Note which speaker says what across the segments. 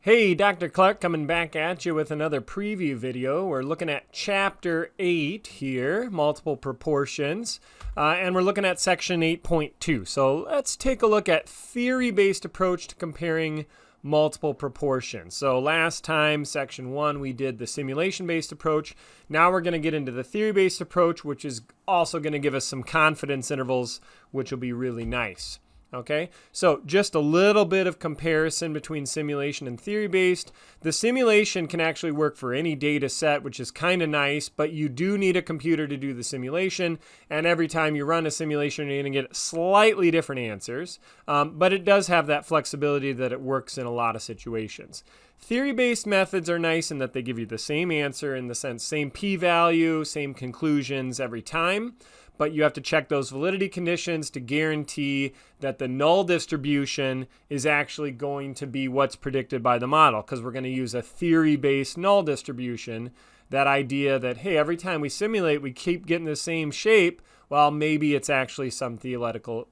Speaker 1: Hey, Dr. Clark coming back at you with another preview video. We're looking at Chapter 8 here, multiple proportions, and we're looking at Section 8.2. So let's take a look at theory-based approach to comparing multiple proportions. So last time, Section 1, we did the simulation-based approach. Now we're going to get into the theory-based approach, which is also going to give us some confidence intervals, which will be really nice. Okay, so just a little bit of comparison between simulation and theory-based. The simulation can actually work for any data set, which is kind of nice, but you do need a computer to do the simulation, and every time you run a simulation, you're going to get slightly different answers, but it does have that flexibility that it works in a lot of situations. Theory-based methods are nice in that they give you the same answer, in the sense same p-value, same conclusions every time, but you have to check those validity conditions to guarantee that the null distribution is actually going to be what's predicted by the model, because we're going to use a theory-based null distribution. That idea that, hey, every time we simulate, we keep getting the same shape, well, maybe it's actually some theoretical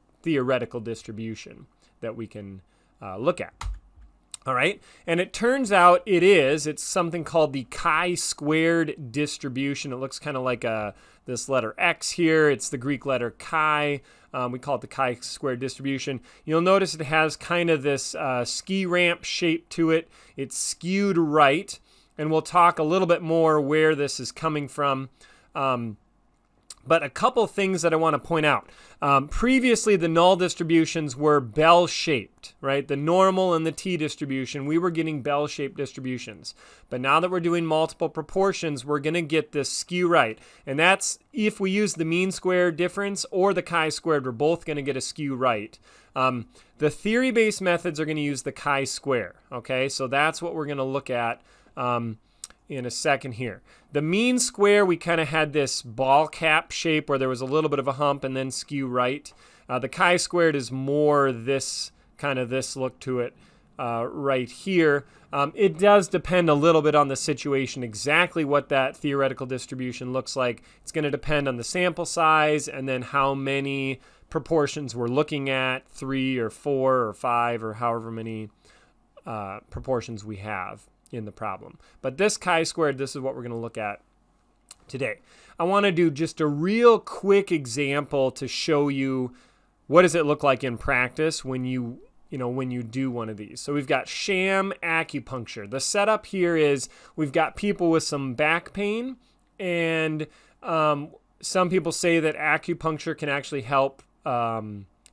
Speaker 1: distribution that we can look at. All right, and it turns out it's something called the chi-squared distribution. It looks kind of like this letter X here. It's the Greek letter chi. We call it the chi-squared distribution. You'll notice it has kind of this ski ramp shape to it. It's skewed right, and we'll talk a little bit more where this is coming from. But a couple things that I want to point out. Previously, the null distributions were bell-shaped, right? The normal and the t-distribution, we were getting bell-shaped distributions. But now that we're doing multiple proportions, we're going to get this skew right. And that's if we use the mean square difference or the chi-squared, we're both going to get a skew right. The theory-based methods are going to use the chi-square, okay? So that's what we're going to look at in a second here. The mean square, we kind of had this ball cap shape where there was a little bit of a hump and then skew right. The chi-squared is more this look to it right here. It does depend a little bit on the situation, exactly what that theoretical distribution looks like. It's going to depend on the sample size and then how many proportions we're looking at, 3 or 4 or 5 or however many proportions we have in the problem. But this chi-squared, this is what we're going to look at today. I want to do just a real quick example to show you what does it look like in practice when you do one of these. So we've got SHAM acupuncture. The setup here is we've got people with some back pain, and some people say that acupuncture can actually help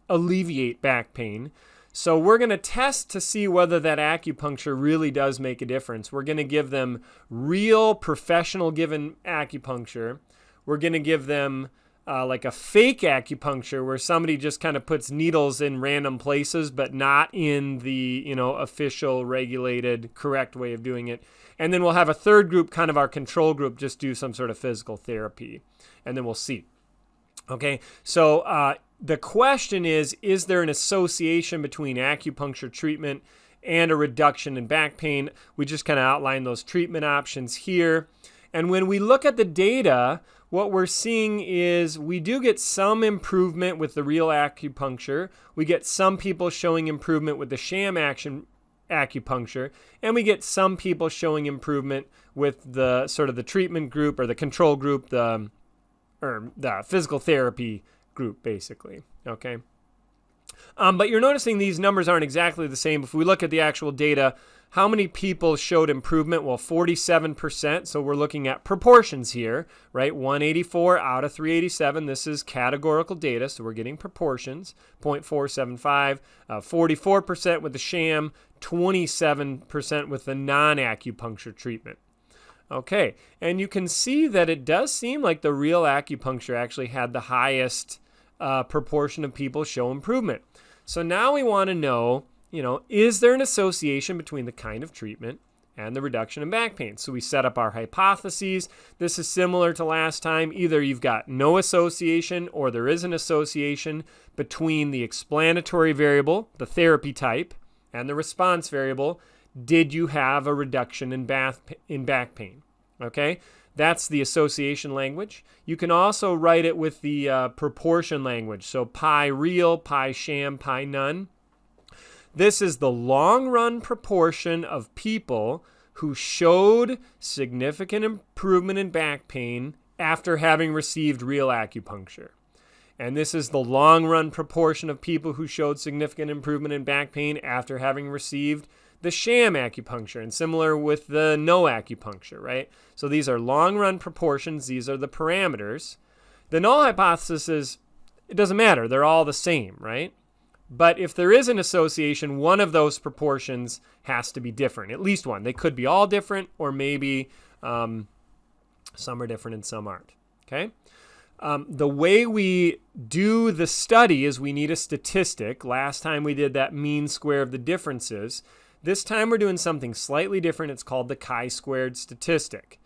Speaker 1: alleviate back pain. So we're going to test to see whether that acupuncture really does make a difference. We're going to give them real professional given acupuncture. We're going to give them like a fake acupuncture where somebody just kind of puts needles in random places but not in the official regulated correct way of doing it. And then we'll have a third group, kind of our control group, just do some sort of physical therapy. And then we'll see. Okay, so the question is there an association between acupuncture treatment and a reduction in back pain? We just kind of outline those treatment options here. And when we look at the data, what we're seeing is we do get some improvement with the real acupuncture. We get some people showing improvement with the sham acupuncture. And we get some people showing improvement with the sort of the treatment group or the control group, the physical therapy group, basically. Okay. But you're noticing these numbers aren't exactly the same. If we look at the actual data, how many people showed improvement? Well, 47%. So we're looking at proportions here, right? 184 out of 387. This is categorical data, so we're getting proportions. 0.475. 44% with the sham. 27% with the non-acupuncture treatment. Okay, and you can see that it does seem like the real acupuncture actually had the highest proportion of people show improvement. So now we want to know, is there an association between the kind of treatment and the reduction in back pain? So we set up our hypotheses. This is similar to last time. Either you've got no association or there is an association between the explanatory variable, the therapy type, and the response variable. Did you have a reduction in back pain? Okay, that's the association language. You can also write it with the proportion language. So pi real, pi sham, pi none. This is the long-run proportion of people who showed significant improvement in back pain after having received real acupuncture. And this is the long-run proportion of people who showed significant improvement in back pain after having received the sham acupuncture, and similar with the no acupuncture, right? So these are long-run proportions. These are the parameters. The null hypothesis is, it doesn't matter. They're all the same, right? But if there is an association, one of those proportions has to be different, at least one. They could be all different, or maybe some are different and some aren't, okay? The way we do the study is we need a statistic. Last time we did that mean square of the differences. This time we're doing something slightly different. It's called the chi-squared statistic.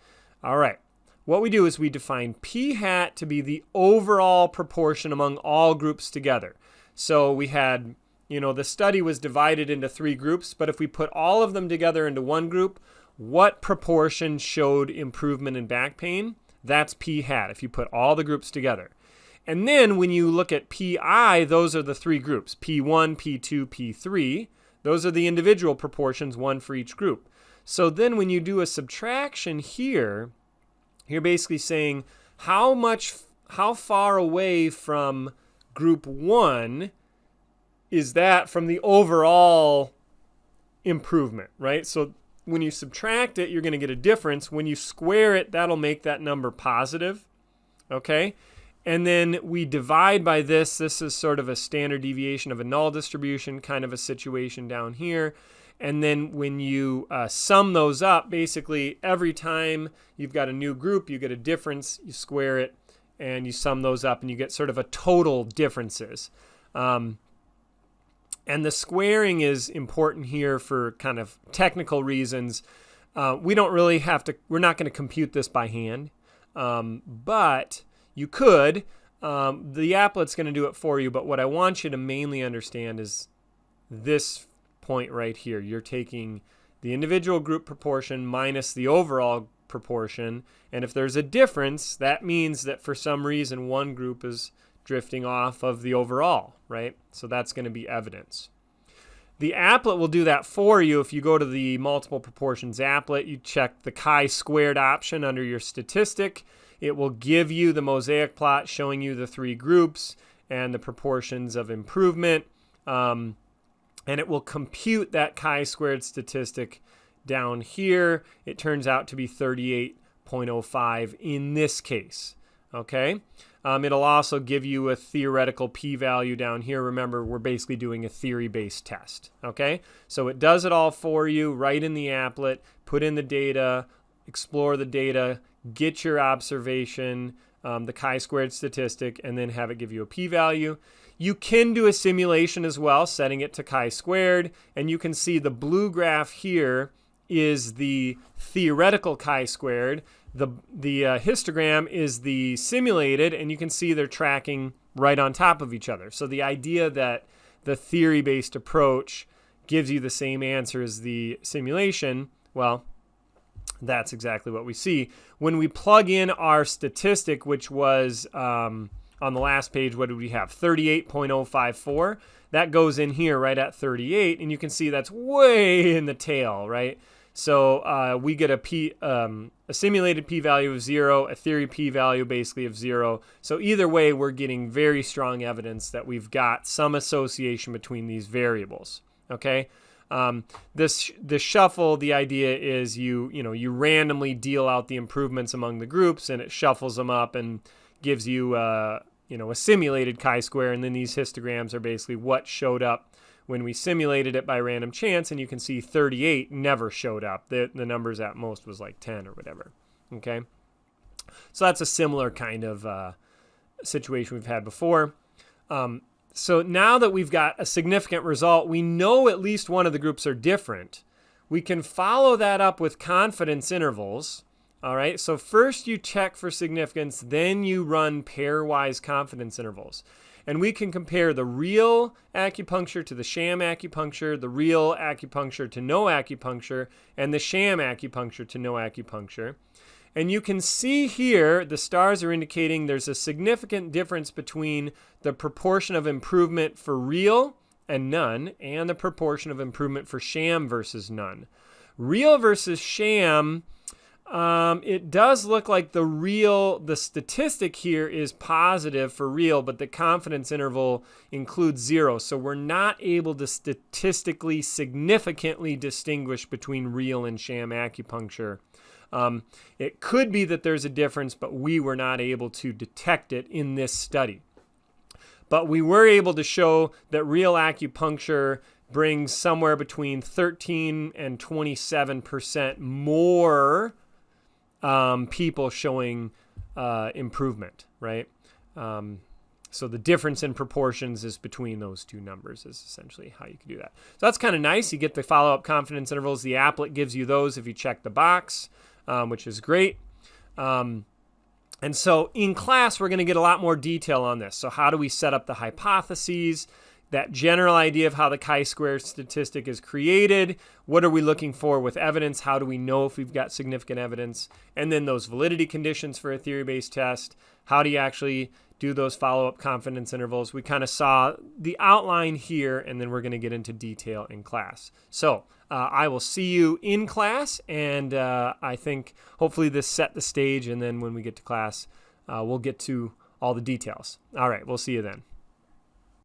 Speaker 1: All right. What we do is we define p hat to be the overall proportion among all groups together. So we had, the study was divided into 3 groups, but if we put all of them together into one group, what proportion showed improvement in back pain? That's p hat if you put all the groups together. And then when you look at pi, those are the 3 groups, p1, p2, p3. Those are the individual proportions, one for each group. So then when you do a subtraction here, you're basically saying how far away from group 1 is that from the overall improvement, right? So when you subtract it, you're going to get a difference. When you square it, that'll make that number positive, okay? And then we divide by this. This is sort of a standard deviation of a null distribution, kind of a situation down here. And then when you sum those up, basically every time you've got a new group, you get a difference, you square it, and you sum those up, and you get sort of a total differences. And the squaring is important here for kind of technical reasons. We don't really have to, we're not going to compute this by hand, but you could. The applet's going to do it for you, but what I want you to mainly understand is this point right here. You're taking the individual group proportion minus the overall proportion, and if there's a difference, that means that for some reason one group is drifting off of the overall, right? So that's going to be evidence. The applet will do that for you. If you go to the multiple proportions applet, you check the chi-squared option under your statistic. It will give you the mosaic plot showing you the 3 groups and the proportions of improvement. And it will compute that chi-squared statistic down here. It turns out to be 38.05 in this case. Okay? It'll also give you a theoretical p-value down here. Remember, we're basically doing a theory-based test. Okay? So it does it all for you right in the applet. Put in the data, explore the data, get your observation, the chi-squared statistic, and then have it give you a p-value. You can do a simulation as well, setting it to chi-squared, and you can see the blue graph here is the theoretical chi-squared. The histogram is the simulated, and you can see they're tracking right on top of each other. So the idea that the theory-based approach gives you the same answer as the simulation, well, that's exactly what we see. When we plug in our statistic, which was on the last page, what did we have? 38.054. That goes in here right at 38, and you can see that's way in the tail, right? So we get a simulated p-value of 0, a theory p-value basically of 0. So either way, we're getting very strong evidence that we've got some association between these variables. Okay. The shuffle, the idea is you randomly deal out the improvements among the groups, and it shuffles them up and gives you a simulated chi-square, and then these histograms are basically what showed up when we simulated it by random chance, and you can see 38 never showed up. The numbers at most was like 10 or whatever. Okay, so that's a similar kind of situation we've had before. So now that we've got a significant result, we know at least one of the groups are different. We can follow that up with confidence intervals. All right, so first you check for significance, then you run pairwise confidence intervals. And we can compare the real acupuncture to the sham acupuncture, the real acupuncture to no acupuncture, and the sham acupuncture to no acupuncture. And you can see here, the stars are indicating there's a significant difference between the proportion of improvement for real and none, and the proportion of improvement for sham versus none. Real versus sham, it does look like the statistic here is positive for real, but the confidence interval includes 0. So we're not able to statistically significantly distinguish between real and sham acupuncture. It could be that there's a difference, but we were not able to detect it in this study. But we were able to show that real acupuncture brings somewhere between 13 and 27% more people showing improvement, right? So the difference in proportions is between those two numbers is essentially how you can do that. So that's kind of nice. You get the follow-up confidence intervals. The applet gives you those if you check the box, which is great. And so in class, we're going to get a lot more detail on this. So how do we set up the hypotheses? That general idea of how the chi-square statistic is created. What are we looking for with evidence? How do we know if we've got significant evidence? And then those validity conditions for a theory-based test. How do you actually do those follow-up confidence intervals? We kind of saw the outline here, and then we're going to get into detail in class. So I will see you in class, and I think hopefully this set the stage, and then when we get to class, we'll get to all the details. All right, we'll see you then.